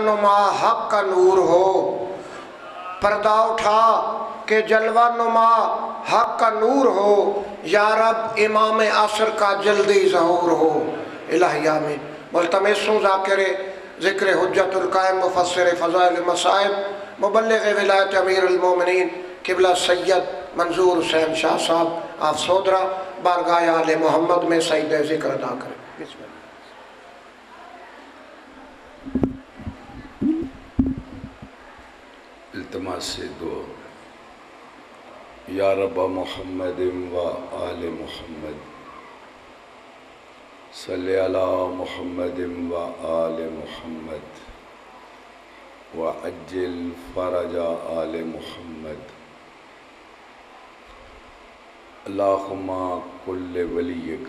نما حق کا نور ہو، پردہ اٹھا کہ جلوہ نما حق کا نور ہو، یا رب امام عصر کا جلدی ظہور ہو۔ الہی آمین۔ ملتمسوں ذاکر ذکر حجت القائم مفسر فضائل مسائل مبلغ ولایت امیر المومنین قبلہ سید منظور حسین شاہ صاحب آپ سودرہ بارگاہ آل محمد میں سعید ذکر ادا کریں۔ بسم اللہ۔ التماس دعا۔ یا رب محمد و آل محمد صلی علی محمد و آل محمد وعجل فرج آل محمد۔ اللہم کل ولیک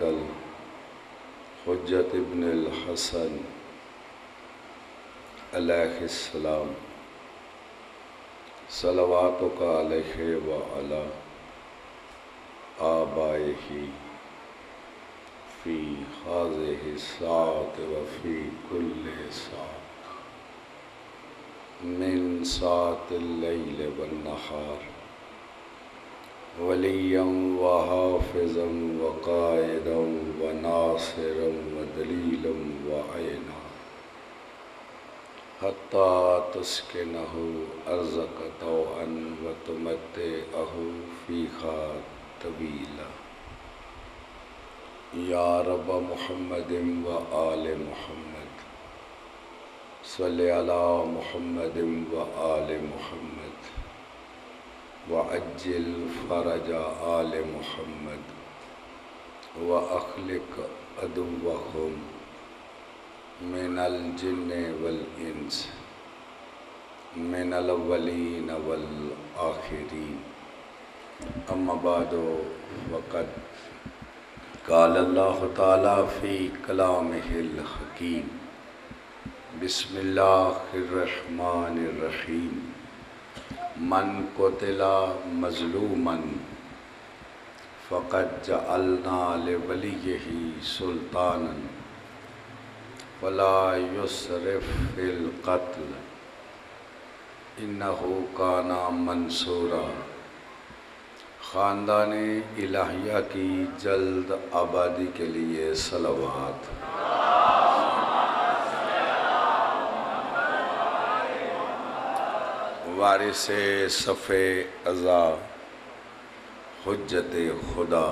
حجت ابن الحسن علیہ السلام صلواتک علیہ وعلی آبائہ فی ہذہ الساعۃ وفی کل ساعۃ من ساعۃ اللیل والنہار ولیا وحافظا وقائدا وناصرا ودلیلا وعینا حتی تسکنہ ارضک طوعا وتمتعہ فیہا طویلا۔ یا رب محمد و آل محمد صلی علی محمد و آل محمد وعجل فرج آل محمد واخلق عدوہم من الجن والانس من الاولین والآخرین۔ اما بعد وقد قال اللہ تعالی فی کلامہ الحکیم۔ بسم اللہ الرحمن الرحیم۔ من قتل مظلوما فقد جعلنا لولیہ سلطانا فلا یسرف فی القتل انہ کان منصورا۔ خاندان الہیہ کی جلد آبادی کے لیے صلوات۔ وارث صف ازا حجت خدا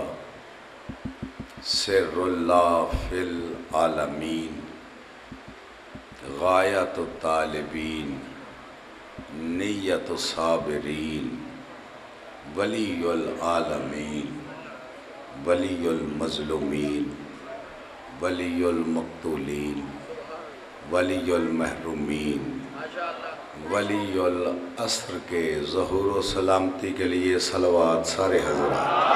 سر اللہ فی العالمین غایت الطالبین نیت الصابرین ولی العالمین ولی المظلومین ولی المقتولین ولی المحرومین ولی العصر کے ظہور و سلامتی کے لیے صلوات سارے حضرات۔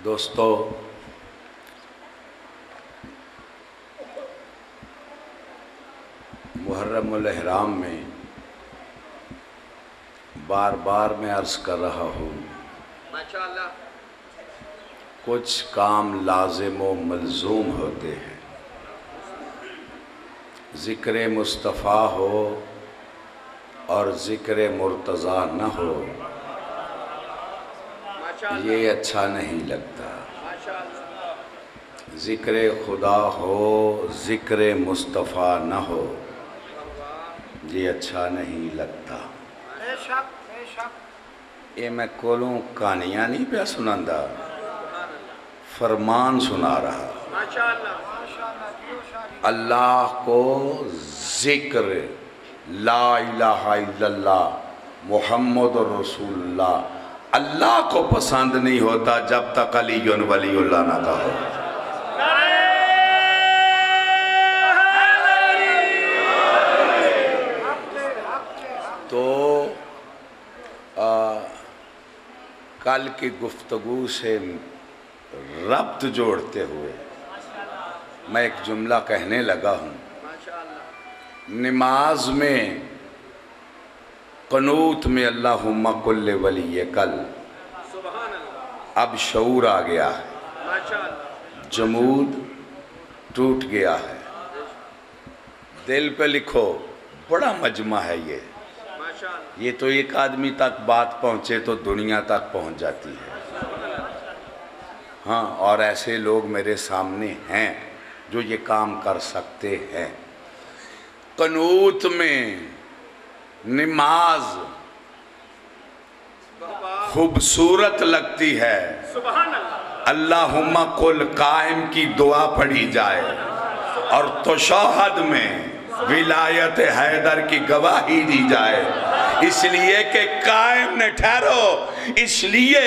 دوستو، محرم الاحرام میں بار بار میں عرض کر رہا ہوں، کچھ کام لازم و ملزوم ہوتے ہیں۔ ذکر مصطفیٰ ہو اور ذکر مرتضیٰ نہ ہو، یہ اچھا نہیں لگتا۔ ذکر خدا ہو ذکر مصطفیٰ نہ ہو، یہ اچھا نہیں لگتا۔ یہ میں کولوں کہانیاں نہیں پہ سناندہ، فرمان سنا رہا۔ اللہ کو ذکر لا الہ الا اللہ محمد رسول اللہ اللہ کو پسند نہیں ہوتا جب تک علی ولی اللہ نہ کہو۔ تو کل کی گفتگو سے ربط جوڑتے ہوئے میں ایک جملہ کہنے لگا ہوں۔ نماز میں قنوت میں اللہم کل ولی کل، اب شعور آ گیا ہے۔ جمود ٹوٹ گیا ہے، دل پہ لکھو، بڑا مجمع ہے یہ تو ایک آدمی تک بات پہنچے تو دنیا تک پہنچ جاتی ہے۔ ہاں، اور ایسے لوگ میرے سامنے ہیں جو یہ کام کر سکتے ہیں۔ قنوت میں نماز خوبصورت لگتی ہے، اللہم قل قائم کی دعا پڑھی جائے، اور تشہد میں ولایت حیدر کی گواہی دی جائے، اس لیے کہ قائم نے ٹھہرو، اس لیے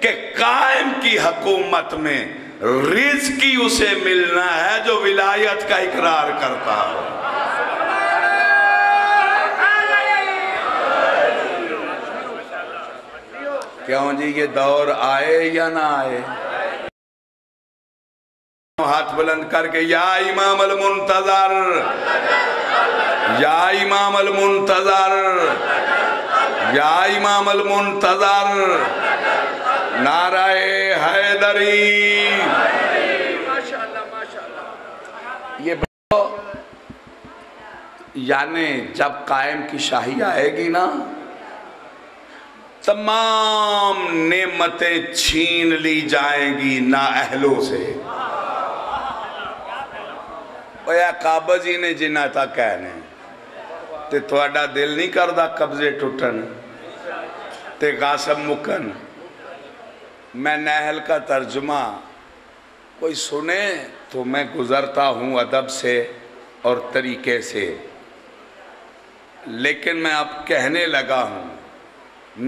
کہ قائم کی حکومت میں رزق ہی اسے ملنا ہے جو ولایت کا اقرار کرتا ہو۔ کیوں جی، یہ دور آئے یا نہ آئے؟ ہاتھ بلند کر کے یا امام المنتظر، یا امام المنتظر، یا امام المنتظر، نعرہ حیدری۔ یہ یعنی جب قائم کی شاہی آئے گی نا، تمام نعمتیں چھین لی جائیں گی نااہلوں سے۔ اویا قابض ہی نے جنہ تا کہنے تے تھوڑا دل نہیں کردہ قبضے ٹوٹن تے غاصب مکن۔ میں نااہل کا ترجمہ کوئی سنے تو میں گزرتا ہوں ادب سے اور طریقے سے، لیکن میں اب کہنے لگا ہوں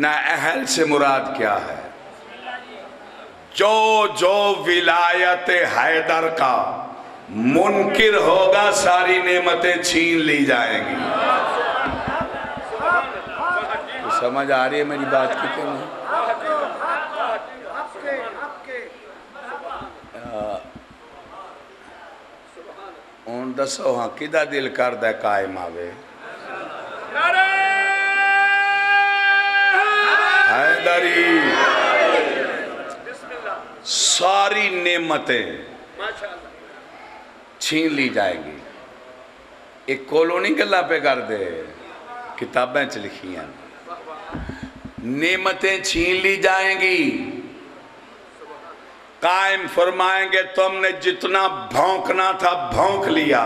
نااہل سے مراد کیا ہے؟ جو ولایت حیدر کا منکر ہوگا ساری نعمتیں چھین لی جائیں گی۔ سمجھ آ رہی ہے میری بات کی کہ نہیں؟ اون دسو ہاں کدہ دل کردہ قائم آوے؟ حیدری ساری نعمتیں چھین لی جائیں گی۔ ایک کولونی گلہ پہ کر دے، کتابیں لکھی ہیں، نعمتیں چھین لی جائیں گی۔ قائم فرمائیں گے تم نے جتنا بھونکنا تھا بھونک لیا،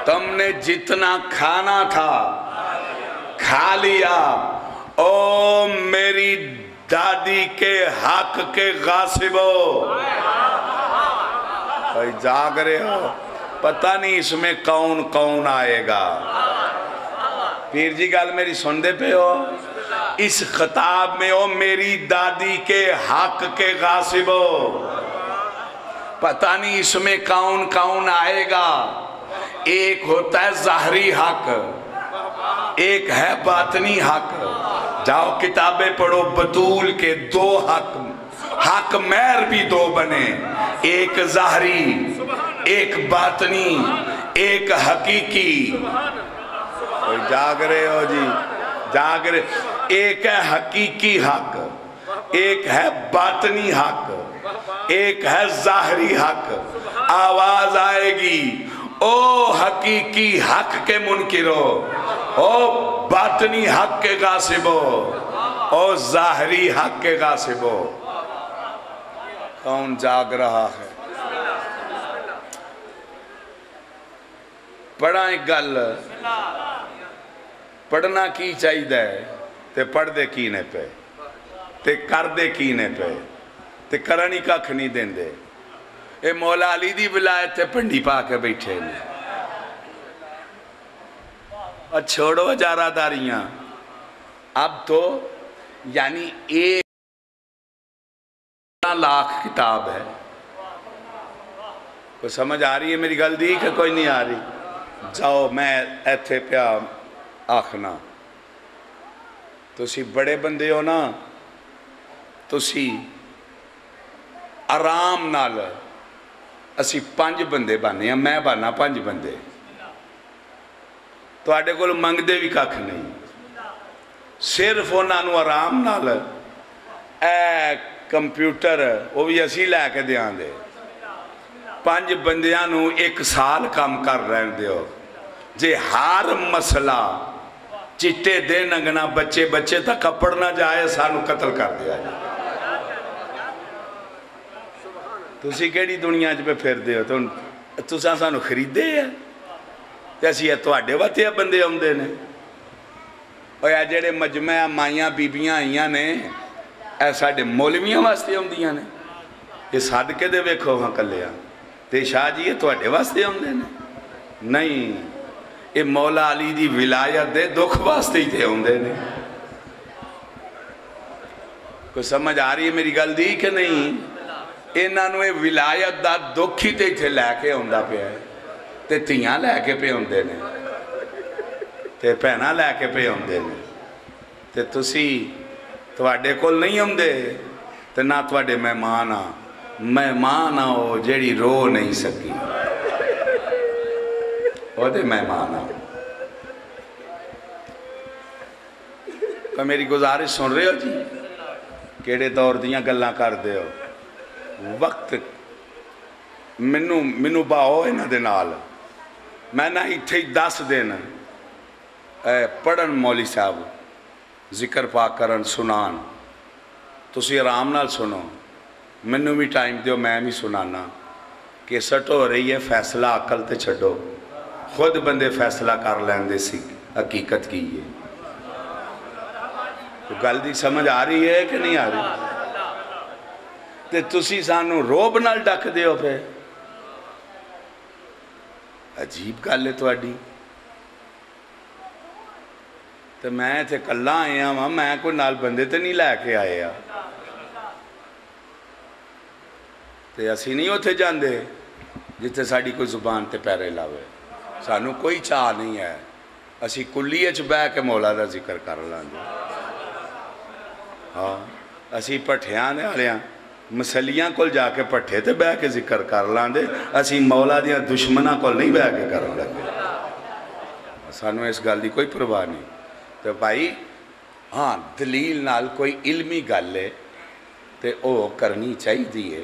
تم نے جتنا کھانا تھا کھا لیا، او میری دادی کے حق کے غاصبو۔ کوئی جاگ رہے ہو؟ پتہ نہیں اس میں کون کون آئے گا۔ پیر جی گال میری سن دے پہ ہو؟ اس خطاب میں او میری دادی کے حق کے غاصبو، پتہ نہیں اس میں کون کون آئے گا۔ ایک ہوتا ہے ظاہری حق، ایک ہے باطنی حق۔ جاؤ کتابیں پڑھو، بطول کے دو حق مہر بھی دو بنے، ایک ظاہری ایک باطنی ایک حقیقی۔ کوئی جاگ رہے ہو جی؟ جاگ رہے؟ ایک ہے حقیقی حق، ایک ہے باطنی حق، ایک ہے ظاہری حق۔ آواز آئے گی او حقیقی حق کے منکرو، او باطنی حق کے غاصبو، او ظاہری حق کے غاصبو۔ کون جاگ رہا ہے؟ پڑھا ایک گل، پڑھنا کی چاہی دے تے پڑھ دے کینے پہ تے کر دے کینے پہ تے کرنی کا کھنی دیں دے۔ اے مولا علی دی ولایت تے پنڈی پا کے بیٹھے نے، اور چھوڑو جارہ داریاں۔ اب تو یعنی 1 لاکھ کتاب ہے۔ کوئی سمجھ آ رہی ہے میری گل دی کہ کوئی نہیں آ رہی؟ جاؤ میں ایتھے پیا آخنا، تسی بڑے بندے ہو نا، تسی آرام نال اسی 5 بندے بانے ہیں، میں بانا 5 بندے، تو آڈے کو منگ دے بھی کھاک نہیں، صرف انہوں آرام نال اے ਕੰਪਿਊਟਰ ਉਹ ਵੀ ਅਸੀਂ ਲੈ ਕੇ ਦਿਆਂਗੇ 5 ਬੰਦਿਆਂ ਨੂੰ 1 ਸਾਲ ਕੰਮ ਕਰ ਰਹਿਣ ਦਿਓ ਜੇ ਹਰ ਮਸਲਾ ਚਿੱਟੇ ਦੇ ਨੰਗਣਾ ਬੱਚੇ ਬੱਚੇ ਤਾਂ ਕੱਪੜ ਨਾ ਜਾਏ ਸਾਨੂੰ ਕਤਲ ਕਰ ਦਿਆ ਜੀ ਤੁਸੀਂ ਕਿਹੜੀ ਦੁਨੀਆ 'ਚ ਫਿਰਦੇ ਹੋ ਤੁਸੀਂ ਸਾਨੂੰ ਖਰੀਦੇ ਆ ਤੇ ਅਸੀਂ ਇਹ ਤੁਹਾਡੇ ਵਾਸਤੇ ਆ ਬੰਦੇ ਆਉਂਦੇ ਨੇ ਉਹ ਇਹ ਜਿਹੜੇ ਮਜਮਾ ਮਾਈਆਂ ਬੀਬੀਆਂ ਆਈਆਂ ਨੇ ਇਹ ਸਾਡੇ ਮੌਲਵੀਆਂ ਵਾਸਤੇ ਆਉਂਦੀਆਂ ਨੇ ਇਹ ਸਦਕੇ ਦੇ ਵੇਖੋ ਹਾਂ ਕੱਲਿਆ ਤੇ ਸ਼ਾਹ ਜੀ ਇਹ ਤੁਹਾਡੇ ਵਾਸਤੇ ਆਉਂਦੇ ਨੇ ਨਹੀਂ ਇਹ ਮੌਲਾ ਅਲੀ ਦੀ ਵਿਲਾਇਤ ਦੇ ਦੁੱਖ ਵਾਸਤੇ ਹੀ ਤੇ ਆਉਂਦੇ ਨੇ ਕੋਈ ਸਮਝ ਆ ਰਹੀ ਹੈ ਮੇਰੀ ਗੱਲ ਦੀ ਕਿ ਨਹੀਂ ਇਹਨਾਂ ਨੂੰ ਇਹ ਵਿਲਾਇਤ ਦਾ ਦੁੱਖ ਹੀ ਤੇ ਇੱਥੇ ਲੈ ਕੇ ਆਉਂਦਾ ਪਿਆ ਤੇ ਧੀਆਂ ਲੈ ਕੇ ਪਏ ਹੁੰਦੇ ਨੇ ਤੇ ਭੈਣਾਂ ਲੈ ਕੇ ਪਏ ਹੁੰਦੇ ਨੇ ਤੇ ਤੁਸੀਂ ਤੁਹਾਡੇ ਕੋਲ ਨਹੀਂ ਆਉਂਦੇ ਤੇ ਨਾ ਤੁਹਾਡੇ ਮਹਿਮਾਨ ਆ ਉਹ ਜਿਹੜੀ ਰੋ ਨਹੀਂ ਸਕੀ ਉਹਦੇ ਮਹਿਮਾਨ ਆ ਤਾਂ ਮੇਰੀ ਗੁਜ਼ਾਰਿਸ਼ ਸੁਣ ਰਹੇ ਹੋ ਜੀ ਕਿਹੜੇ ਦੌਰ ਦੀਆਂ ਗੱਲਾਂ ਕਰਦੇ ਹੋ ਵਕਤ ਮੈਨੂੰ ਬਾਓ ਇਹਨਾਂ ਦੇ ਨਾਲ ਮੈਂ ਨਾ ਇੱਥੇ ਹੀ 10 ਦਿਨ ਪੜ੍ਹਨ ਮੌਲੀ ਸਾਹਿਬ ਜ਼ਿਕਰ ਪਾਕ ਕਰਨ ਸੁਣਾਉਣ ਤੁਸੀਂ ਆਰਾਮ ਨਾਲ ਸੁਣੋ ਮੈਨੂੰ ਵੀ ਟਾਈਮ ਦਿਓ ਮੈਂ ਵੀ ਸੁਣਾਨਾ ਕੇਸਟ ਹੋ ਰਹੀ ਹੈ ਫੈਸਲਾ ਅਕਲ ਤੇ ਛੱਡੋ ਖੁਦ ਬੰਦੇ ਫੈਸਲਾ ਕਰ ਲੈਂਦੇ ਸੀ ਹਕੀਕਤ ਕੀ ਹੈ ਗੱਲ ਦੀ ਸਮਝ ਆ ਰਹੀ ਹੈ ਕਿ ਨਹੀਂ ਆ ਰਹੀ ਤੇ ਤੁਸੀਂ ਸਾਨੂੰ ਰੋਬ ਨਾਲ ਡੱਕਦੇ ਹੋ ਫਿਰ ਅਜੀਬ ਗੱਲ ਹੈ ਤੁਹਾਡੀ ਤੇ ਮੈਂ ਇੱਥੇ ਕੱਲਾ ਆਇਆ ਵਾਂ ਮੈਂ ਕੋਈ ਨਾਲ ਬੰਦੇ ਤੇ ਨਹੀਂ ਲੈ ਕੇ ਆਏ ਆ ਤੇ ਅਸੀਂ ਨਹੀਂ ਉੱਥੇ ਜਾਂਦੇ ਜਿੱਥੇ ਸਾਡੀ ਕੋਈ ਜ਼ੁਬਾਨ ਤੇ ਪੈਰੇ ਲਾਵੇ ਸਾਨੂੰ ਕੋਈ ਚਾਹ ਨਹੀਂ ਹੈ ਅਸੀਂ ਕੁੱਲੀਏ 'ਚ ਬਹਿ ਕੇ ਮੌਲਾ ਦਾ ਜ਼ਿਕਰ ਕਰ ਲਾਂਗੇ ਹਾਂ ਅਸੀਂ ਭੱਠਿਆਂ ਦੇ ਵਾਲਿਆਂ ਮਸਲੀਆਂ ਕੋਲ ਜਾ ਕੇ ਭੱਠੇ ਤੇ ਬਹਿ ਕੇ ਜ਼ਿਕਰ ਕਰ ਲਾਂਗੇ ਅਸੀਂ ਮੌਲਾ ਦੀਆਂ ਦੁਸ਼ਮਣਾਂ ਕੋਲ ਨਹੀਂ ਬਹਿ ਕੇ ਕਰਨ ਲੱਗੇ ਸਾਨੂੰ ਇਸ ਗੱਲ ਦੀ ਕੋਈ ਪਰਵਾਹ ਨਹੀਂ ਤੇ ਭਾਈ ਹਾਂ ਦਲੀਲ ਨਾਲ ਕੋਈ ਇਲਮੀ ਗੱਲ ਹੈ ਤੇ ਉਹ ਕਰਨੀ ਚਾਹੀਦੀ ਹੈ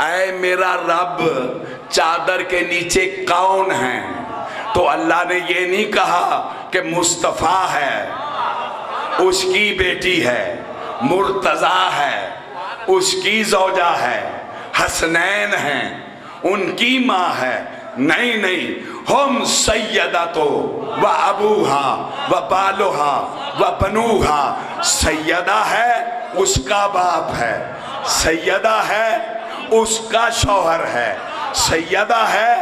اے میرا رب چادر کے نیچے کون ہیں؟ تو اللہ نے یہ نہیں کہا کہ مصطفیٰ ہے، اس کی بیٹی ہے، مرتضیٰ ہے، اس کی زوجہ ہے، حسنین ہیں، ان کی ماں ہے. نہیں ہم سیدتو و ابوہا و بالوہا و بنوہا. سیدہ ہے اس کا باپ ہے، سیدہ ہے اس کا شوہر ہے، سیدہ ہے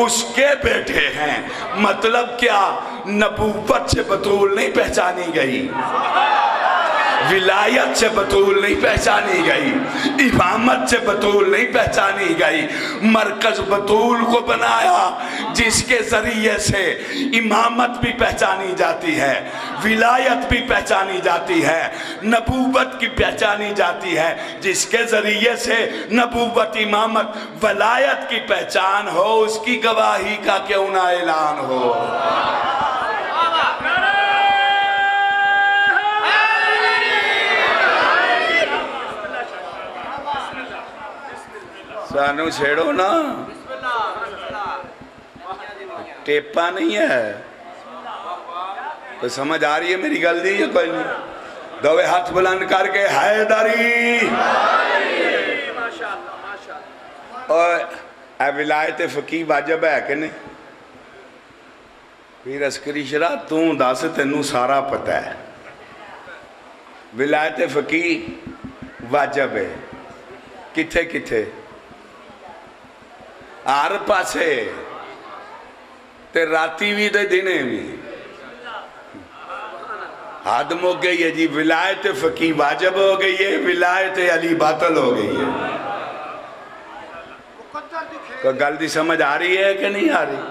اس کے بیٹے ہیں. مطلب کیا؟ نبوت سے بطول نہیں پہچانی گئی، ولایت سے بطول نہیں پہچانی گئی، امامت سے بطول نہیں پہچانی گئی. مرکز بطول کو بنایا جس کے ذریعے سے امامت بھی پہچانی جاتی ہے، ولایت بھی پہچانی جاتی ہے، نبوت کی پہچانی جاتی ہے. جس کے ذریعے سے نبوت، امامت، ولایت کی پہچان ہو، اس کی گواہی کا کیوں نہ اعلان ہو. سانو چھیڑو نا، ٹیپا نہیں ہے. تو سمجھ آ رہی ہے میری گل دی یا کوئی نہیں؟ دوے ہاتھ بلند کر کے حیدری. اور اے ولایت فقی واجب ہے کہ نہیں؟ پھر عسکری شرح توں دس تینوں سارا پتہ ہے. ولایت فقی واجب ہے کتھے کتھے؟ ہر پاسے تے راتی بھی تے دنے بھی. حد مو گئی ہے جی. ولایت فقی واجب ہو گئی ہے، ولایت علی باطل ہو گئی ہے. کوئی گل دی سمجھ آ رہی ہے کہ نہیں آ رہی؟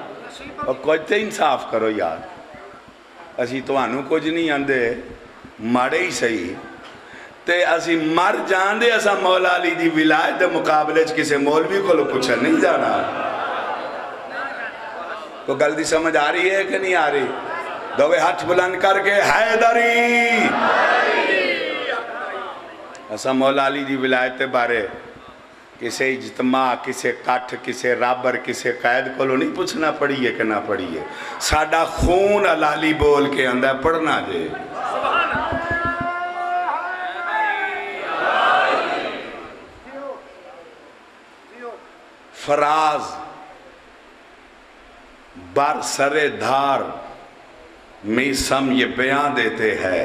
اور کچھ تے انصاف کرو یار. اسی تو آنو کچھ نہیں آندے، ماڑے ہی صحیح تے اسی مر جان دے. اسا مولا علی دی ولایت دے مقابلے کسے مولوی کو لو پوچھا نہیں جانا. تو گل دی سمجھ آ رہی ہے کہ نہیں آ رہی؟ دوے ہاتھ بلند کر کے حیدری. اسا مولا علی دی ولایت بارے کسے اجتماع، کسے کٹھ، کسے رابر، کسے قید کو لو نہیں پوچھنا پڑی ہے کہ نہ پڑی ہے. ساڑا خون علالی بول کے اندر پڑھنا جے. فراز بر سر دھار میسم یہ بیان دیتے ہیں،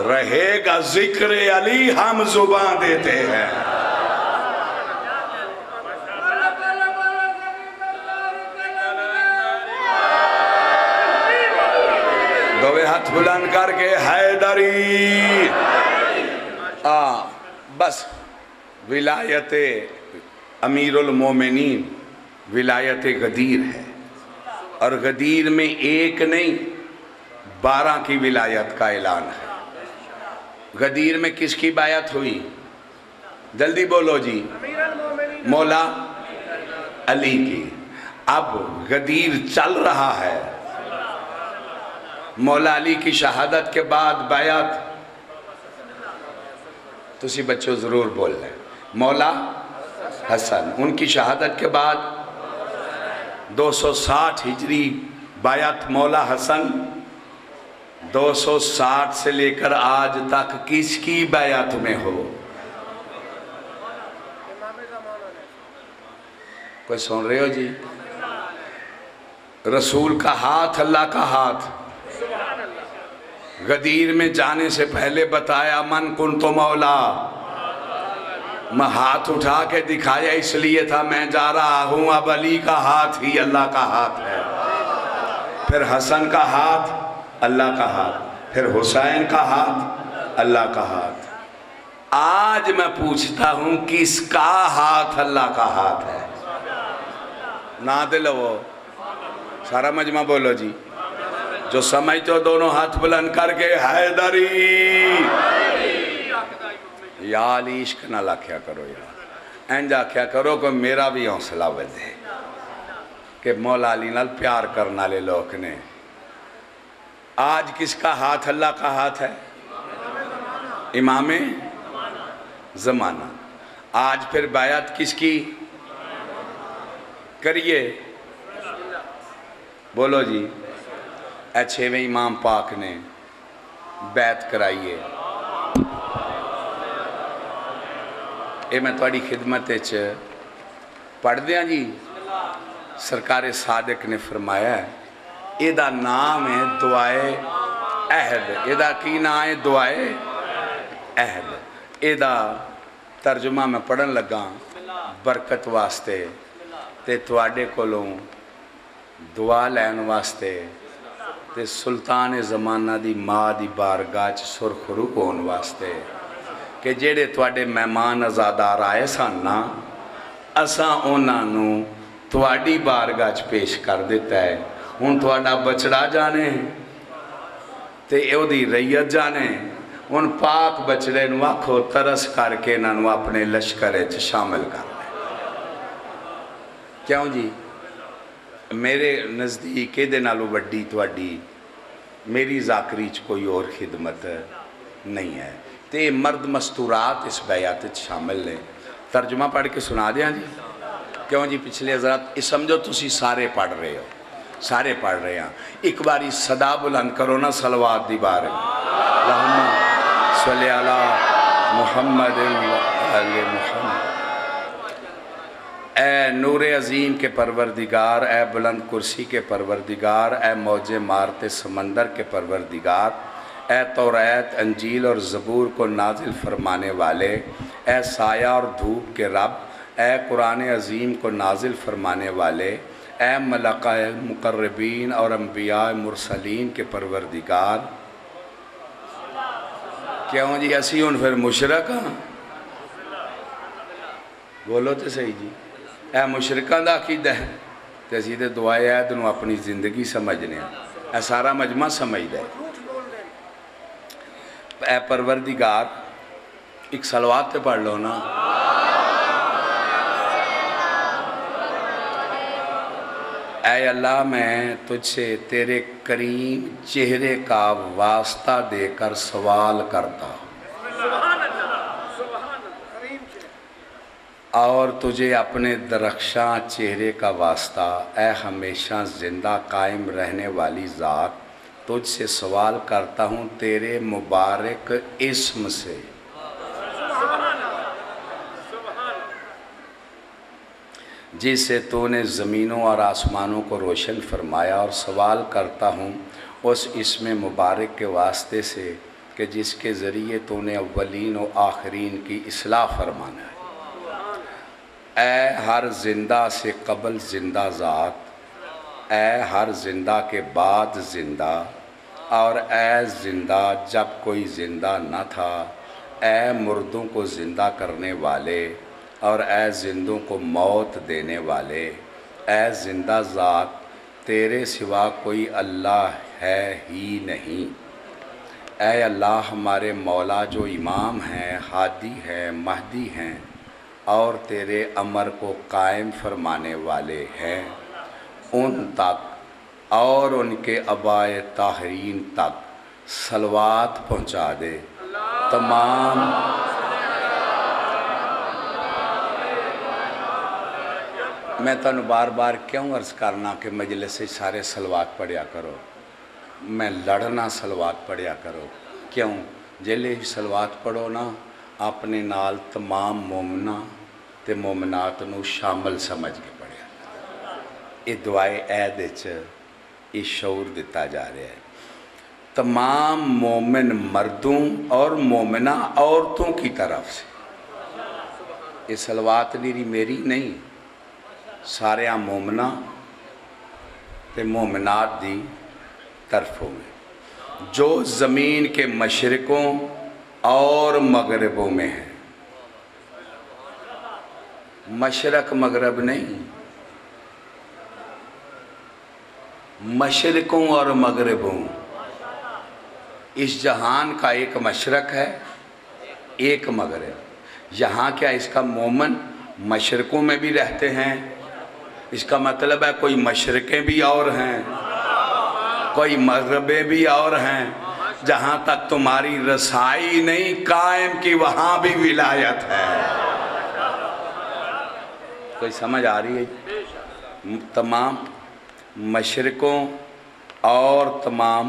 رہے گا ذکر علی ہم زبان دیتے ہیں. دوے ہاتھ بلند کر کے حیدری. بس ولایت امیر المومنین ولایت غدیر ہے، اور غدیر میں ایک نہیں 12 کی ولایت کا اعلان ہے. غدیر میں کس کی بیعت ہوئی؟ جلدی بولو جی. مولا علی کی. اب غدیر چل رہا ہے. مولا علی کی شہادت کے بعد بیعت تسی بچوں ضرور بول لیں. مولا حسن ان کی شہادت کے بعد 260 ہجری بیعت مولا حسن. 260 سے لے کر آج تک کس کی بیعت میں ہو؟ کوئی سن رہے ہو جی؟ رسول کا ہاتھ، اللہ کا ہاتھ. غدیر میں جانے سے پہلے بتایا من کن تو مولا. میں ہاتھ اٹھا کے دکھایا اس لیے تھا میں جا رہا ہوں. اب علی کا ہاتھ ہی اللہ کا ہاتھ ہے. پھر حسن کا ہاتھ اللہ کا ہاتھ، پھر حسین کا ہاتھ اللہ کا ہاتھ. آج میں پوچھتا ہوں کس کا ہاتھ اللہ کا ہاتھ ہے؟ نہ دلو سارا مجمع بولو جی. جو سمجھتے ہو دونوں ہاتھ بلند کر کے حیدری. یا علی عشق نہ لاکھیا کرو یار. اینجا کیا کرو کہ میرا بھی حوصلہ بدے کہ مولا علی نال پیار کرنا لے لوگ نے. آج کس کا ہاتھ اللہ کا ہاتھ ہے؟ امام زمانہ. آج پھر بیعت کس کی کریے؟ بولو جی، اے چھویں امام پاک نے بیعت کرائیے۔ اے میں تھوڑی خدمت پڑھ دیا جی۔ سرکار صادق نے فرمایا ہے ایدہ نام ہے دعائے عہد۔ ایدہ کی نام ہے دعائے عہد۔ ایدہ ترجمہ میں پڑھن لگا برکت واسطے تے تواڈے کولوں دعا لین واسطے تے سلطان زمانہ دی ماں دی بارگاہ چ سرخرو ہون واسطے کہ جیڑے تواڈے مہمان ازادار آئے سن نا، اساں انہاں نوں تواڈی بارگاہ چ پیش کر دیتا ہے۔ ہن تواڈا بچڑا جانے تے او دی ریت جانے، ان پاک بچڑے نو آکھو ترس کر کے انہاں نوں اپنے لشکر چ شامل کر لے۔ کیوں جی؟ میرے نزدیک دے نالوں وڈی تواڈی میری ذاکری چ کوئی اور خدمت نہیں ہے۔ تے مرد مستورات اس بیعت شامل لیں۔ ترجمہ پڑھ کے سنا دیا جی۔ کیوں جی؟ پچھلے حضرات سمجھو تسی سارے پڑھ رہے ہو، سارے پڑھ رہے ہیں۔ ایک باری صدا بلند کرو نا صلوات دی بارے میں۔ اللہم صلی علی محمد علی محمد۔ اے نور عظیم کے پروردگار، اے بلند کرسی کے پروردگار، اے موج مارتے سمندر کے پروردگار، اے توریت انجیل اور زبور کو نازل فرمانے والے، اے سایہ اور دھوپ کے رب، اے قرآن عظیم کو نازل فرمانے والے، اے ملائکہ مقربین اور انبیاء مرسلین کے پروردگار۔ کیوں جی؟ اسی ان پھر مشرک ہاں؟ بولو تو صحیح جی۔ اے مشرکان دا عقیدہ ہے تے اسی دے دعائے عہد نو اپنی زندگی سمجھنے ہیں۔ اے سارا مجمع سمجھ دے۔ اے پروردگار ایک صلوات تے پڑھ لو نا۔ اے اللہ میں تجھ سے تیرے کریم چہرے کا واسطہ دے کر سوال کرتا ہوں اور تجھے اپنے درخشاں چہرے کا واسطہ، اے ہمیشہ زندہ قائم رہنے والی ذات، تجھ سے سوال کرتا ہوں تیرے مبارک اسم سے جس سے تو نے زمینوں اور آسمانوں کو روشن فرمایا، اور سوال کرتا ہوں اس اسم مبارک کے واسطے سے کہ جس کے ذریعے تو نے اولین و آخرین کی اصلاح فرمانا ہے۔ اے ہر زندہ سے قبل زندہ ذات، اے ہر زندہ کے بعد زندہ، اور اے زندہ جب کوئی زندہ نہ تھا، اے مردوں کو زندہ کرنے والے اور اے زندوں کو موت دینے والے، اے زندہ ذات تیرے سوا کوئی اللہ ہے ہی نہیں۔ اے اللہ ہمارے مولا جو امام ہیں، ہادی ہیں، مہدی ہیں اور تیرے امر کو قائم فرمانے والے ہیں، ان تک اور ان کے آبائے طاہرین تک صلوات پہنچا دے۔ تمام میں تنو بار بار کیوں عرض کرنا کہ مجلس سے سارے صلوات پڑھیا کرو، میں لڑنا صلوات پڑھیا کرو۔ کیوں؟ جیلے ہی صلوات پڑھو نا اپنے نال تمام مومنہ تے مومنات نو شامل سمجھ کے پڑھیا۔ یہ دعائے عہد یہ شعور دیتا جا رہا ہے تمام مومن مردوں اور مومنہ عورتوں کی طرف سے۔ یہ صلوات نیری میری نہیں، سارے مومنہ تے مومنات دی طرفوں میں جو زمین کے مشرقوں اور مغربوں میں ہیں۔ مشرق مغرب نہیں، مشرقوں اور مغربوں۔ اس جہان کا ایک مشرق ہے، ایک مغرب۔ یہاں کیا اس کا مومن مشرقوں میں بھی رہتے ہیں؟ اس کا مطلب ہے کوئی مشرقیں بھی اور ہیں، کوئی مغربیں بھی اور ہیں۔ جہاں تک تمہاری رسائی نہیں قائم کی وہاں بھی ولایت ہے۔ کوئی سمجھ آ رہی ہے؟ تمام مشرقوں اور تمام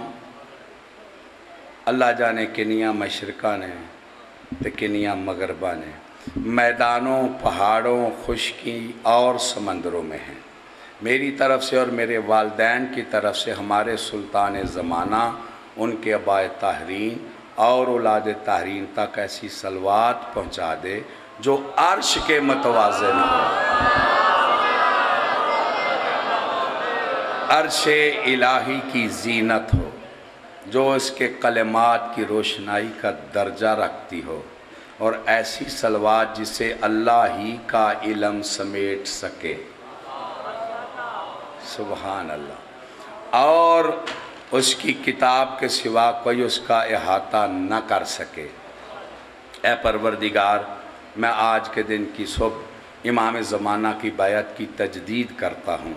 اللہ جانے کنیاں مشرقہ نے تو کنیاں مغربہ نے، میدانوں، پہاڑوں، خشکی اور سمندروں میں ہیں۔ میری طرف سے اور میرے والدین کی طرف سے ہمارے سلطان زمانہ، ان کے آبائے طاہرین اور اولاد طاہرین تک ایسی صلوات پہنچا دے جو عرش کے متوازن ہو، عرش الہی کی زینت ہو، جو اس کے کلمات کی روشنائی کا درجہ رکھتی ہو، اور ایسی صلوات جسے اللہ ہی کا علم سمیٹ سکے، سبحان اللہ، اور اس کی کتاب کے سوا کوئی اس کا احاطہ نہ کر سکے۔ اے پروردگار، میں آج کے دن کی صبح امام زمانہ کی بیعت کی تجدید کرتا ہوں،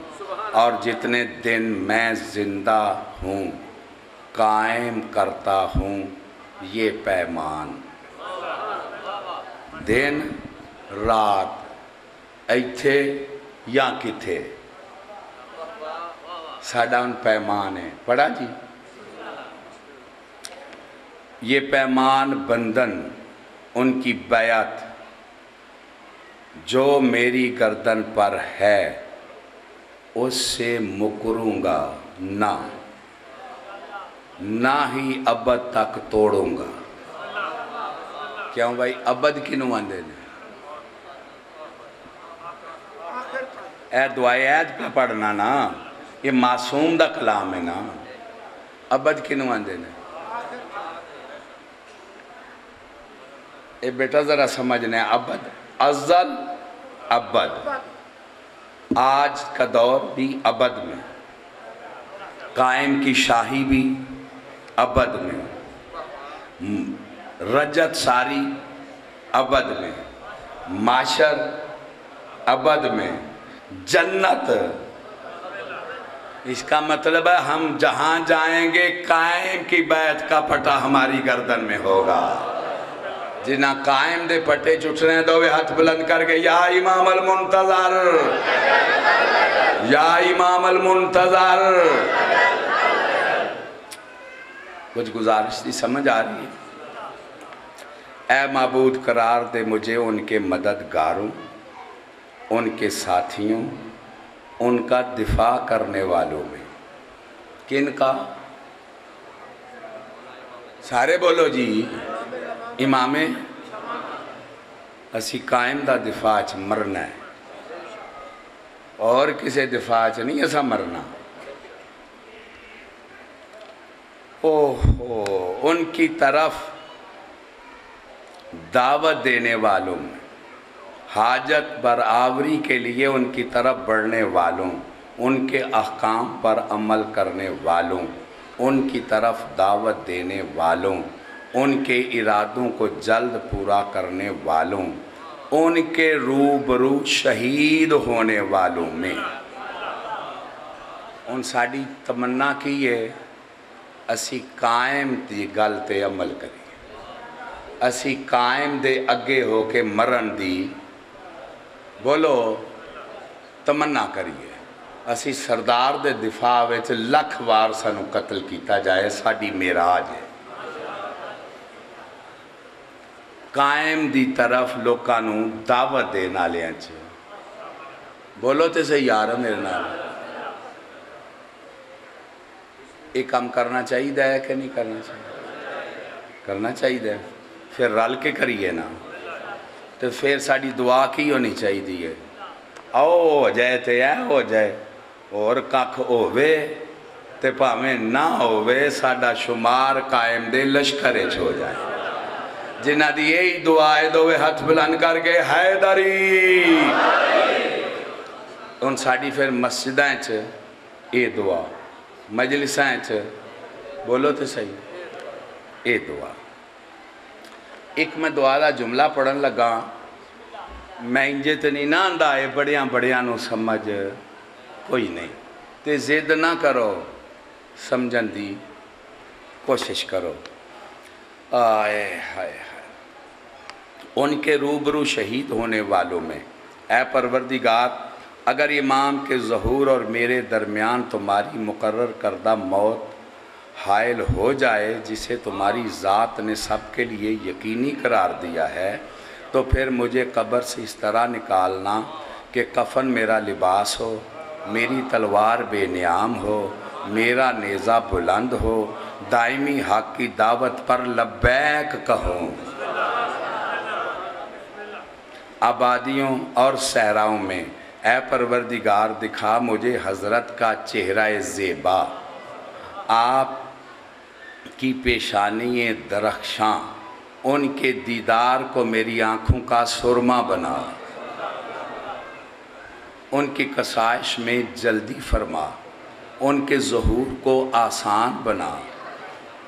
اور جتنے دن میں زندہ ہوں قائم کرتا ہوں یہ پیمان، دن رات ایتھے یا کتھے ساڈا ان پیمان ہے۔ پڑھا جی؟ یہ پیمان بندن، ان کی بیعت جو میری گردن پر ہے اس سے مکروں گا نہ ہی ابد تک توڑوں گا۔ کیوں بھائی؟ ابد کنوں آندے نے؟ اے دعائے عید پہ پڑھنا نا، یہ معصوم دا کلام ہے نا۔ ابد کنوں آندے نے؟ اے بیٹا ذرا سمجھنے، ابد ازل ابد، آج کا دور بھی ابد میں، قائم کی شاہی بھی ابد میں، رجت ساری ابد میں، معاشر ابد میں، جنت، اس کا مطلب ہے ہم جہاں جائیں گے قائم کی بیعت کا پٹا ہماری گردن میں ہوگا۔ جنہ قائم دے پٹے چٹھنے دو، ہاتھ بلند کر کے یا امام المنتظر، یا امام المنتظر۔ کچھ گزارش دی سمجھ آ رہی ہے؟ اے معبود قرار دے مجھے ان کے مددگاروں، ان کے ساتھیوں، ان کا دفاع کرنے والوں میں۔ کن کا؟ سارے بولو جی۔ امام اسی قائم دا دفاع چ مرنا ہے، اور کسی دفاع چ نہیں ایسا مرنا۔ ان کی طرف دعوت دینے والوں میں، حاجت برآوری کے لیے ان کی طرف بڑھنے والوں، ان کے احکام پر عمل کرنے والوں، ان کی طرف دعوت دینے والوں، ان کے ارادوں کو جلد پورا کرنے والوں، ان کے روبرو شہید ہونے والوں میں۔ ان ساڑی تمنا کی ہے اسی قائم دی گل تے عمل کریے، اسی قائم دے اگے ہو کے مرن دی بولو تمنا کریے، اسی سردار دے دفاع وچ لکھ وار سانو قتل کیتا جائے، ساڑی میراج ہے۔ قائم دی طرف لوکانو دعوت دے نالیاں چھے، بولو تے سے یارہ میرے نال ایک کام کرنا چاہیے ہے کہ نہیں کرنا چاہیے؟ کرنا چاہیے، پھر رل کے کریے نا، تو پھر ساڑی دعا کی ہونی چاہیے، ہو جائے تے ہو جائے، اور ککھ ہووے تے پاویں نہ ہووے، ساڑا شمار قائم دے لشکرے چھو جائے۔ جنہ دی یہی دعائے دوے ہاتھ بلند کر کے حیدری، ان ساڑی پھر مسجدیں چھے اے دعا، مجلسیں چھے بولو تے صحیح اے دعا۔ ایک میں دعا دا جملہ پڑھن لگا، میں انجے تے نہیں نہ اندائے بڑیاں بڑیاں نو سمجھ کوئی نہیں، تے زید نہ کرو، سمجھن دی کوشش کرو۔ آئے ہائے ہائے، ان کے روبرو شہید ہونے والوں میں اے پروردگار اگر امام کے ظہور اور میرے درمیان تمہاری مقرر کردہ موت حائل ہو جائے جسے تمہاری ذات نے سب کے لیے یقینی قرار دیا ہے تو پھر مجھے قبر سے اس طرح نکالنا کہ کفن میرا لباس ہو، میری تلوار بے نیام ہو، میرا نیزہ بلند ہو، دائمی حق کی دعوت پر لبیک کہوں، آبادیوں اور صحراؤں میں اے پروردگار دکھا مجھے حضرت کا چہرہ زیبا، آپ کی پیشانی درخشاں، ان کے دیدار کو میری آنکھوں کا سرما بنا، ان کی کسائش میں جلدی فرما، ان کے ظہور کو آسان بنا،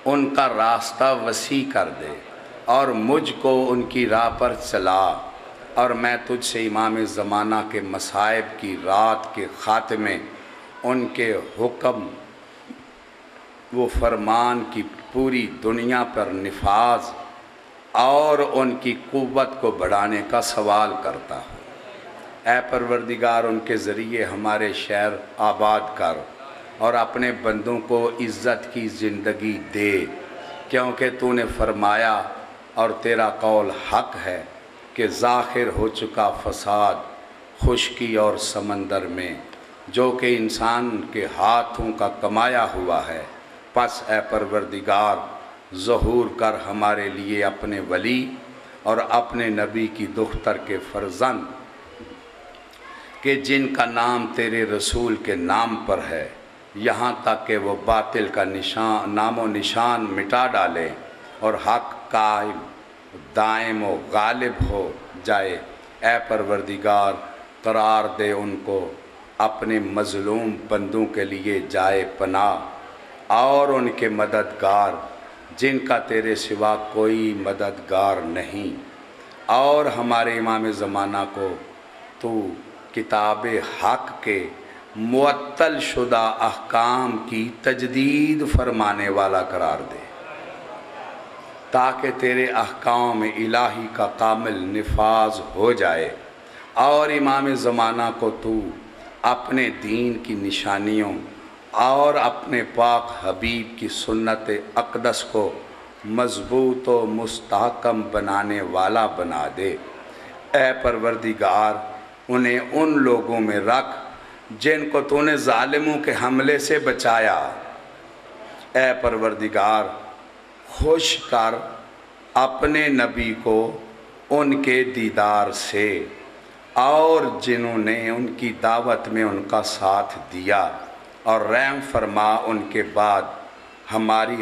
ان کا راستہ وسیع کر دے اور مجھ کو ان کی راہ پر چلا، اور میں تجھ سے امام زمانہ کے مصائب کی رات کے خاتمے، ان کے حکم وہ فرمان کی پوری دنیا پر نفاذ اور ان کی قوت کو بڑھانے کا سوال کرتا ہوں۔ اے پروردگار ان کے ذریعے ہمارے شہر آباد کر اور اپنے بندوں کو عزت کی زندگی دے، کیونکہ تو نے فرمایا اور تیرا قول حق ہے کہ ظاہر ہو چکا فساد خشکی اور سمندر میں جو کہ انسان کے ہاتھوں کا کمایا ہوا ہے، پس اے پروردگار ظہور کر ہمارے لیے اپنے ولی اور اپنے نبی کی دختر کے فرزند کہ جن کا نام تیرے رسول کے نام پر ہے، یہاں تک کہ وہ باطل کا نام و نشان مٹا ڈالے اور حق قائم دائم و غالب ہو جائے۔ اے پروردگار قرار دے ان کو اپنے مظلوم بندوں کے لیے جائے پناہ اور ان کے مددگار جن کا تیرے سوا کوئی مددگار نہیں، اور ہمارے امام زمانہ کو تو کتاب حق کے معطل شدہ احکام کی تجدید فرمانے والا قرار دے تاکہ تیرے احکام الہی کا کامل نفاذ ہو جائے، اور امام زمانہ کو تو اپنے دین کی نشانیوں اور اپنے پاک حبیب کی سنت اقدس کو مضبوط و مستحکم بنانے والا بنا دے۔ اے پروردگار انہیں ان لوگوں میں رکھ جن کو تو نے ظالموں کے حملے سے بچایا۔ اے پروردگار خوش کر اپنے نبی کو ان کے دیدار سے، اور جنہوں نے ان کی دعوت میں ان کا ساتھ دیا، اور رحم فرما ان کے بعد ہماری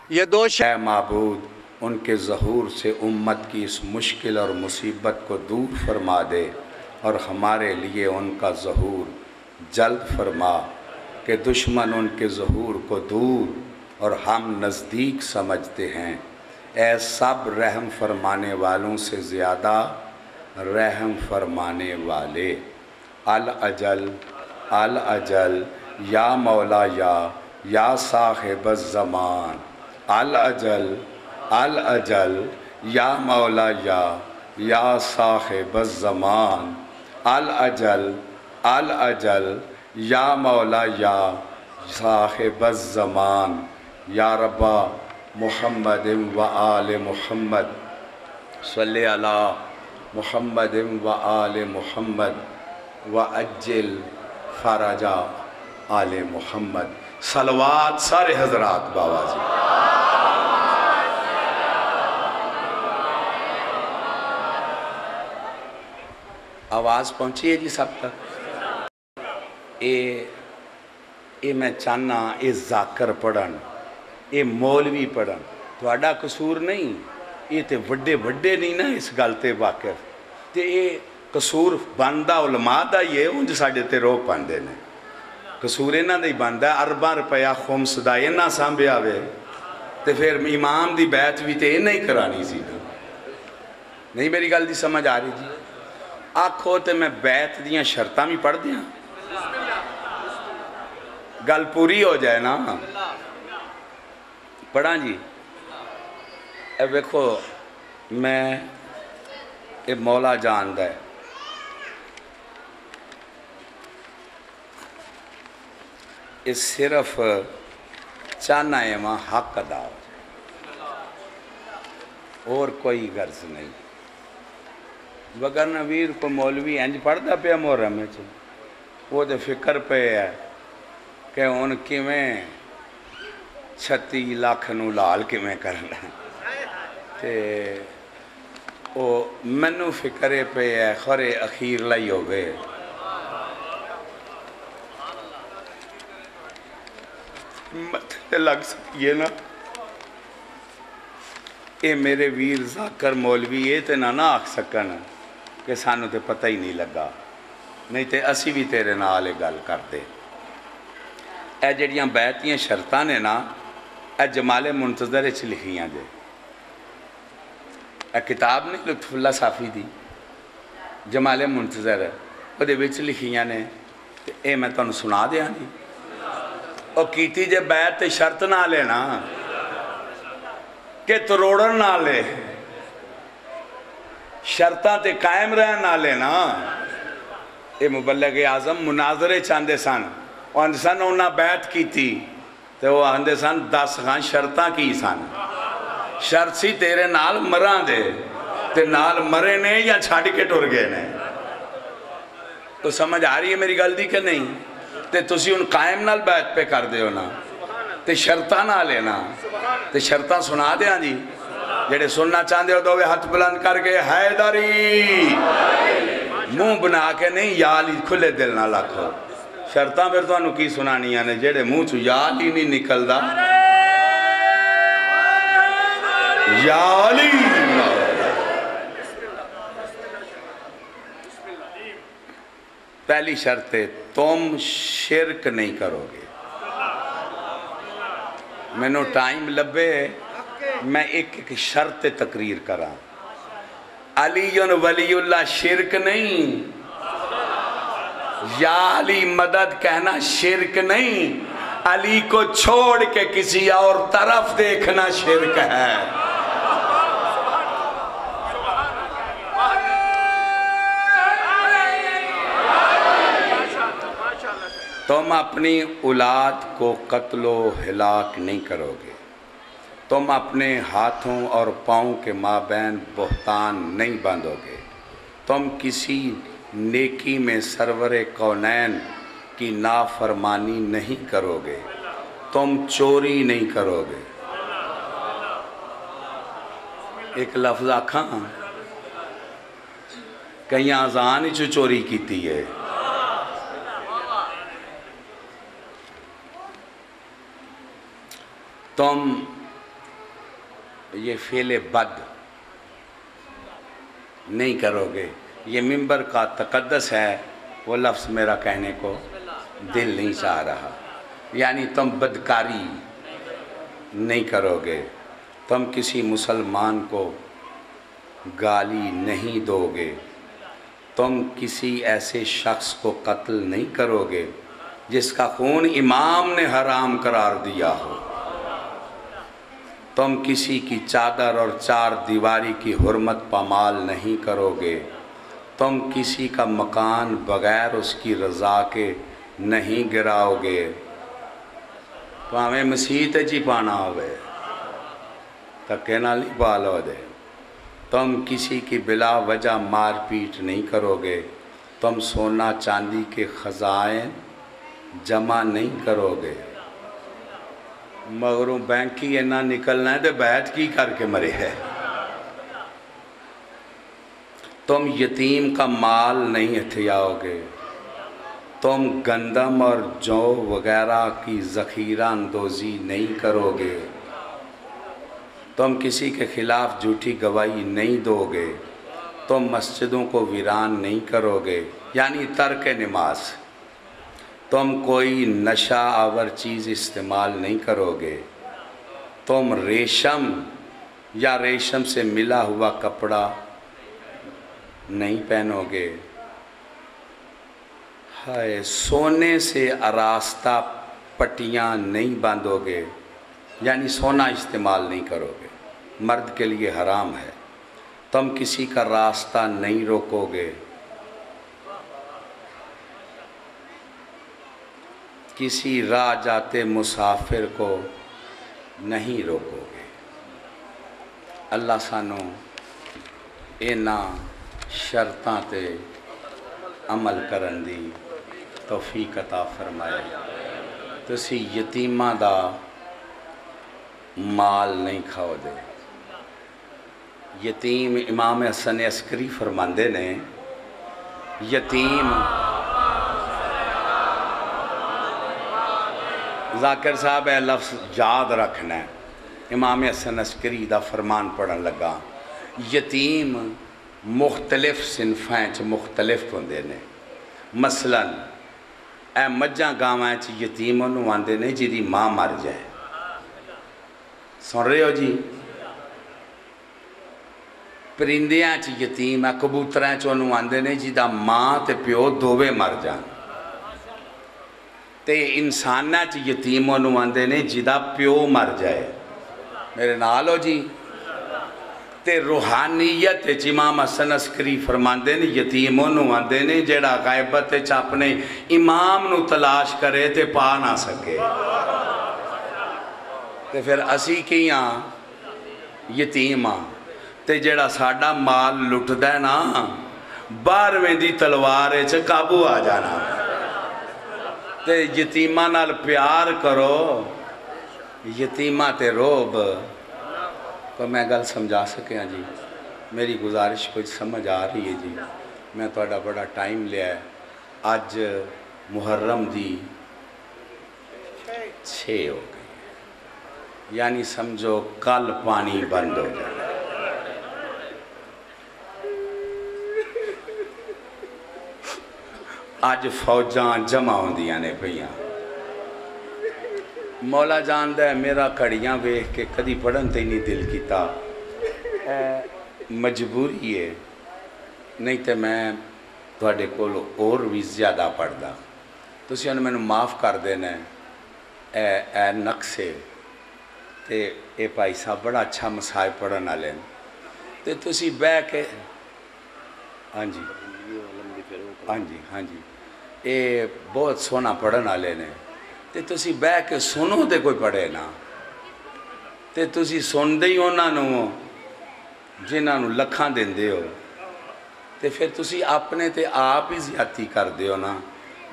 یہ دو اے معبود ان کے ظہور سے امت کی اس مشکل اور مصیبت کو دور فرما دے، اور ہمارے لیے ان کا ظہور جلد فرما کہ دشمن ان کے ظہور کو دور اور ہم نزدیک سمجھتے ہیں۔ اے سب رحم فرمانے والوں سے زیادہ رحم فرمانے والے، الاجل الاجل یا مولا یا صاحب الزمان، الاجل الاجل یا مولا یا صاحب الزمان، الاجل الاجل یا مولا یا صاحب الزمان، یا رب محمد و آل محمد صلی علی محمد و آل محمد و اجل فرج آل محمد۔ صلوات سارے حضرات باوازی۔ آواز پہنچی ہے جی سب تک؟ اے میں چاہنا اے ذاکر پڑھن، اے مولوی پڑھن، تھوڑا قصور نہیں، یہ تے وڈے وڈے نہیں نا اس گل تے واقف، تے اے قصور بندہ علماء دا یہ انج ساڑھے تے رو پاندے نے، قصور انہاں دا ہی بندہ ارباں روپیہ خمس دا انہاں سانبھیا وے، تے پھر امام دی بیعت بھی تے انہاں ہی کرانی سی نا۔ نہیں میری گل دی سمجھ آ رہی جی؟ آکھو تے میں بیعت دیاں شرطاں بھی پڑھ دیاں، گل پوری ہو جائے نا۔ پڑھاں جی؟ اے ویکھو میں اے مولا جاندہ ہے، یہ صرف چاہنا ہے وہاں حق ادا ہو جائے، اور کوئی غرض نہیں۔ وگرنہ ویر کو مولوی انج پڑھتا پیا محرم میں وہ تو فکر پہ ہے کہ ان کیویں 36 لاکھ نو لال کیویں کرنا تے وہ منو فکرے پہ ہے خورے اخیر لائی ہو گئے۔ متھے لگ سکیے نا اے میرے ویر ذاکر مولوی یہ تے نہ آکھ سکن کہ سانو تے پتہ ہی نہیں لگا، نہیں تے اسی بھی تیرے نال گل کرتے۔ اے جڑیاں بیعتیاں شرطاں نے نا اے جمال منتظر وچ لکھیاں جے، اے کتاب نہیں لطف اللہ صافی دی جمال منتظر وہ دے وچ لکھیاں نے، تے اے میں تانوں سنا دیاں جی۔ او کیتی جے بیعت تے شرط نہ لے نا کہ تروڑن نہ لے، شرطاں تے قائم رہن نہ لے نا۔ اے مبلغ اعظم مناظرے چاندے سن، آندے سن انہاں بیعت کیتی تے وہ آندے سن 10 خان شرطاں کی سن، شرط سی تیرے نال مراں دے تے نال مرے نے یا چھاڑ کے ٹر گئے نے۔ تو سمجھ آ رہی ہے میری گل دی کہ نہیں؟ تے تسی ان قائم نال بیعت پہ کر دے ہو نا تے شرطاں نہ لینا تے شرطاں سنا دیاں جی۔ جڑے سننا چاندے ہو دووے ہاتھ بلند کر کے حیدری منہ بنا کے نہیں یا علی کھلے دل نہ لکھو۔ شرطاں پھر تو انہوں کی سنانیاں نے جڑے منہ چو یا علی نہیں نکل دا یا علی۔ پہلی شرط ہے تم شرک نہیں کرو گے۔ میں نو ٹائم لبے میں ایک شرط تقریر کراں۔ علی ولی اللہ شرک نہیں، یا علی مدد کہنا شرک نہیں، علی کو چھوڑ کے کسی اور طرف دیکھنا شرک ہے۔ تم اپنی اولاد کو قتل و ہلاک نہیں کرو گے، تم اپنے ہاتھوں اور پاؤں کے مابین بہتان نہیں باندھو گے، تم کسی نیکی میں سرور کونین کی نافرمانی نہیں کرو گے، تم چوری نہیں کرو گے۔ ایک لفظ آکھاں کہیں آزان ہی چوری کیتی ہے۔ تم یہ فعل بد نہیں کرو گے، یہ منبر کا تقدس ہے، وہ لفظ میرا کہنے کو دل نہیں چاہ رہا۔ یعنی تم بدکاری نہیں کرو گے، تم کسی مسلمان کو گالی نہیں دو گے، تم کسی ایسے شخص کو قتل نہیں کرو گے جس کا خون امام نے حرام قرار دیا ہو، تم کسی کی چادر اور 4 دیواری کی حرمت پامال نہیں کرو گے، تم کسی کا مکان بغیر اس کی رضا کے نہیں گراؤ گے۔ تو ہمیں مسیح جی پانا ہوئے تکے نہ لی پالو دے۔ تم کسی کی بلا وجہ مار پیٹ نہیں کرو گے، تم سونا چاندی کے خزائن جمع نہیں کرو گے۔ مگروں بینک کی نہ نکلنا ہے تو بیعت کی کر کے مرے ہے۔ تم یتیم کا مال نہیں ہتھیاؤ گے، تم گندم اور جو وغیرہ کی ذخیرہ اندوزی نہیں کرو گے، تم کسی کے خلاف جھوٹی گواہی نہیں دو گے، تم مسجدوں کو ویران نہیں کرو گے، یعنی ترک نماز، تم کوئی نشہ آور چیز استعمال نہیں کرو گے، تم ریشم یا ریشم سے ملا ہوا کپڑا نہیں پہنو گے، سونے سے آراستہ پٹیاں نہیں باندھو گے، یعنی سونا استعمال نہیں کرو گے، مرد کے لیے حرام ہے، تم کسی کا راستہ نہیں روکو گے، کسی راہ جاتے مسافر کو نہیں روکو گے۔ اللہ سانو انہاں شرطاں تے عمل کرن دی توفیق عطا فرمائے۔ تسی یتیماں دا مال نہیں کھاؤ دے۔ یتیم امام حسن عسکری فرماندے نے یتیم، ذاکر صاحب اے لفظ یاد رکھنا ہے، امام حسن عسکری دا فرمان پڑھن لگا، یتیم مختلف صنفیں چ مختلف ہوندے نے۔ مثلا اے مجھاں گاواں چ یتیم انہوں آندے نے جی دی ماں مر جائے، سن رہے ہو جی؟ پرندیاں چ یتیم ہے، کبوتراں چ انہوں آندے نے جی دا ماں تے پیو دووے مر جان۔ تے انساناں چ یتیم انہوں آندے نے جی دا پیو مر جائے، میرے نال ہو جی؟ تے روحانیت امام حسن عسکری فرماندے نے یتیم انہوں آندے نے جیڑا غیبت چ اپنے امام نو تلاش کرے تے پا نہ سکے۔ تے پھر اسی کیاں یتیم ہاں، تے جیڑا ساڈا مال لٹدا ہے نا، 12ویں دی تلوار چ قابو آ جانا۔ تے یتیماں نال پیار کرو، یتیماں تے روب۔ تو میں گل سمجھا سکیاں جی؟ میری گزارش کچھ سمجھ آ رہی ہے جی؟ میں تہاڈا بڑا ٹائم لیا ہے۔ اج محرم دی 6 ہو گئی، یعنی سمجھو کل پانی بند ہو جائے۔ اج فوجاں جمع ہوندیاں نے پئیاں۔ مولا جاندہ ہے میرا کڑیاں ویکھ کے کدی پڑھن تے نہیں دل کیتا، مجبوری ہے، نہیں تے میں تواڈے کول اور بھی زیادہ پڑھدا۔ تسی انہوں میں معاف کر دینا اے نقصے تے اے بھائی صاحب بڑا اچھا مسائل پڑھن والے ہیں، تے تسی بہ کے ہاں جی ہاں جی ہاں جی اے بہت سونا پڑھن والے نے، تے تسی بہ کے سنو تے کوئی پڑھے نا، تے تسی سن دے ہی انہاں نو جنہاں نو لکھاں دیندے ہو، تے پھر تسی اپنے تے آپ ہی زیادتی کر دیو نا۔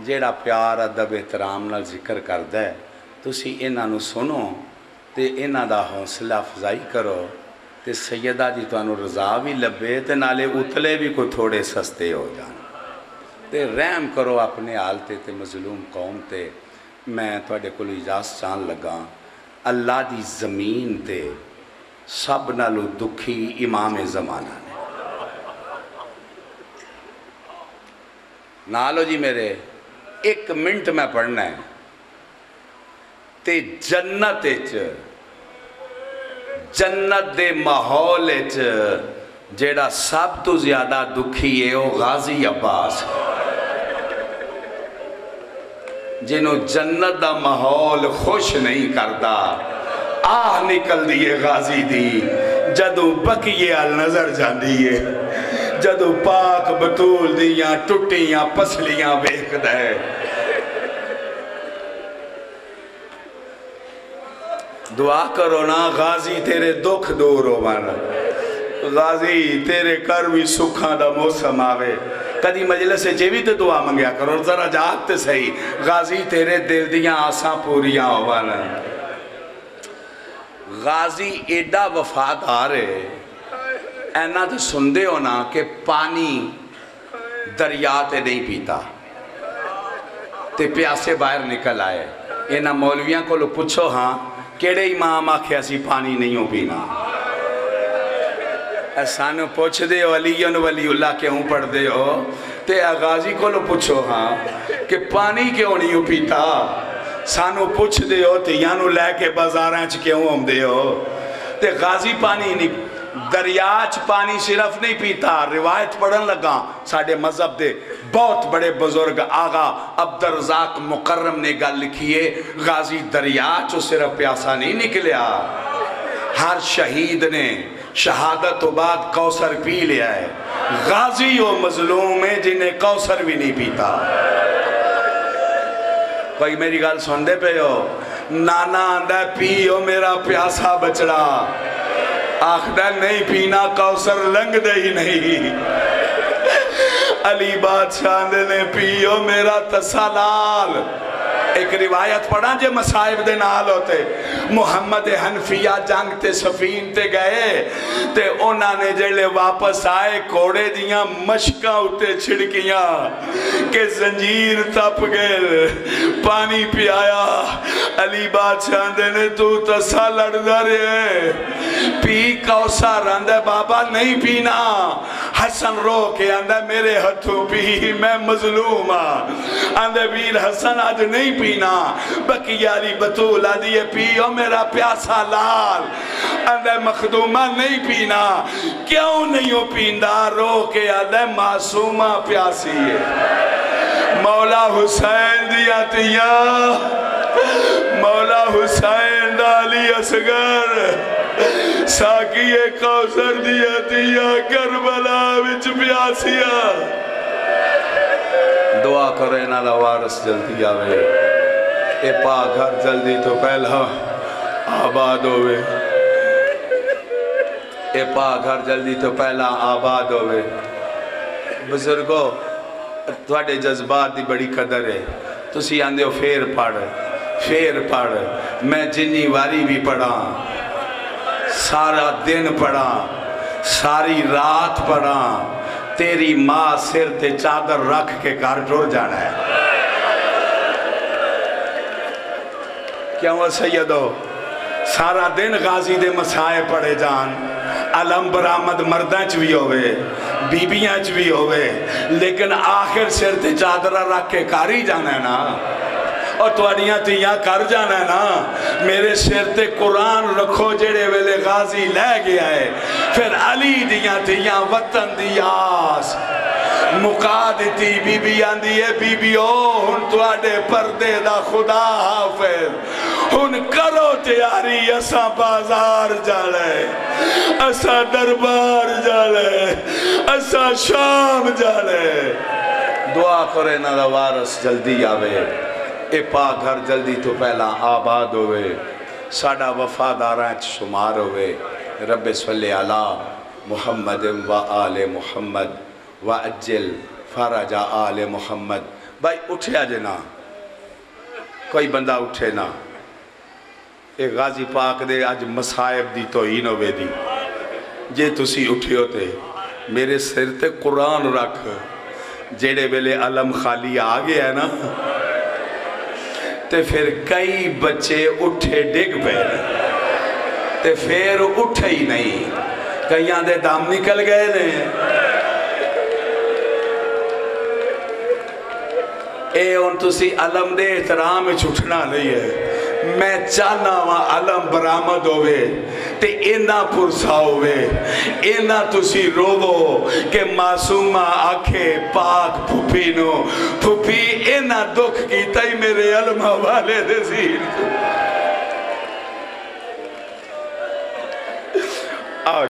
جیڑا پیار ادب احترام نال ذکر کردا ہے تسی انہاں نو سنو تے انہاں دا حوصلہ افزائی کرو، تے سیدہ جی تانوں رضا بھی لبے تے نالے اتلے بھی کوئی تھوڑے سستے ہو جان، تے رحم کرو اپنے حال تے مظلوم قوم تے۔ میں تواڈے کول اجازت چاہن لگا، اللہ دی زمین تے سب نالو دکھی امام زمانہ نے۔ نالو جی میرے 1 منٹ میں پڑھنا ہے، تے جنت دے ماحول جیڑا سب تو زیادہ دکھی ہے وہ غازی عباس، جنہوں جنت دا ماحول خوش نہیں کردا، آہ نکل دیئے غازی دی جدوں بکیے آل نظر جاندیے، جدوں پاک بطول دیاں ٹٹیاں پسلیاں بیک دے۔ دعا کرو نا غازی تیرے دکھ دور ہو مانا، غازی تیرے کر بھی سکھاں دا موسم آوے۔ کدی مجلس سے بھی تو دعا منگیا کرو، ذرا جاگتے صحیح، غازی تیرے دل دیاں آساں پوریاں ہو مانا۔ غازی ایڈا وفادار ہے، اینا تو سندے ہونا کہ پانی دریا تے نہیں پیتا، تے پیاسے باہر نکل آئے۔ اینا مولویاں کو لو پوچھو ہاں کیڑے امام آکھے اسی پانی نہیں ہو پینا، سانو پوچھ دے ہو علی اللہ کیوں پڑھ دے ہو، تے غازی کو لو پوچھو ہاں کہ پانی کیوں نہیں ہو پیتا، سانو پوچھ دے ہو تے یانو لے کے بازارانچ کیوں ہم دے ہو۔ تے غازی پانی نہیں، دریاچ پانی صرف نہیں پیتا۔ روایت پڑھن لگا ساڑھے مذہب دے بہت بڑے بزرگ آغا عبدالرزاق مکرم نے گل لکھیے، غازی دریاچ صرف پیاسا نہیں نکلیا، ہر شہید نے شہادت و بعد کوثر پی لیا ہے، غازی و مظلوم ہے جنہیں کوثر بھی نہیں پیتا۔ کوئی میری گل سن دے پہ ہو؟ نانا آندہ پیو میرا پیاسا بچڑا، آخدہ نہیں پینا کوثر لنگ دے ہی نہیں۔ علی بادشاہ نے پیو میرا تسالال۔ ایک روایت پڑھا جے مصائب دے نال ہوتے، محمد حنفیہ جنگ تے سفین تے گئے تے انہاں نے جڑے واپس آئے کوڑے دیاں مشکاں اٹھے چھڑکیاں کہ زنجیر تپ گئے، پانی پیایا۔ علی بادشاہ نے تو تسا لڑدا رہے، پی کوثر آندے بابا نہیں پینا۔ حسن رو کے آندے میرے ہتھوں پی، میں مظلوم آندے ویر حسن آج نہیں پینا۔ بکیاری بطول آدھیے پیو میرا پیاسا لال، آندے مخدومہ نہیں پینا۔ کیوں نہیں ہو پیندہ؟ رو کے آندے معصومہ پیاسی ہے۔ مولا حسین دیا تیا، مولا حسین ڈالی اصغر، ساکی کوثر دیا تیا، کربلا وچ پیاسیا۔ دعا کرے نا لوارس جلدی آوے، اے پاک گھر جلدی تو پہلا آباد ہوئے، اے پاک گھر جلدی تو پہلا آباد ہوئے۔ بزرگو تھوڑے جذبات دی بڑی قدر ہے، تسی آندے ہو پھیر پڑھ، میں جنی واری بھی پڑھا، سارا دن پڑھا، ساری رات پڑھا، تیری ماں سر تے چادر رکھ کے گھر ٹر جانا ہے۔ کیا ہوا سیدو؟ سارا دن غازی دے مسائے پڑھے جان، علم برآمد مردانچ بھی ہوئے، بیبیانچ بھی ہوئے، لیکن آخر سر تے چادر رکھ کے کاری جانا ہے نا، اور تواریاں تیاں کر جانا ہے نا۔ میرے سر تے قرآن رکھو جڑے ویلے غازی لے گیا ہے، پھر علی دیاں تیاں وطن دیاس مقا دیتی۔ بی بی آندی ہے بی بیو ہن تواڈے پردے دا خدا حافظ، ہن کرو تیاری، اسا بازار جالے، اسا دربار جالے، اسا شام جالے۔ دعا کرے نا وارث جلدی آوے، اے پاک گھر جلدی تو پہلا آباد ہوئے، ساڑا وفاداراں شمار ہوئے۔ رب صلی علی محمد و آل محمد و اجل فرج آل محمد۔ بھائی اٹھے آجے نا، کوئی بندہ اٹھے نا، اے غازی پاک دے آج مصائب دی توہین ہوئے دی، جے تسی اٹھے ہوتے میرے سر تے قرآن رکھ، جیڑے ویلے علم خالی آگے ہے نا، تے پھر کئی بچے اٹھے ڈگ پہ، تے پھر اٹھے ہی نہیں، کئی آندے دام نکل گئے نے۔ اے ان تسی علم دے احترام چھٹنا نہیں ہے، میں چاہنا وہاں علم برآمد ہوئے تے اینا پرسا ہوئے، اینا تسی روو کہ معصومہ آکھے پاک پھوپی نو، پھوپی اینا دکھ کی تائی میرے علم والے دے زیر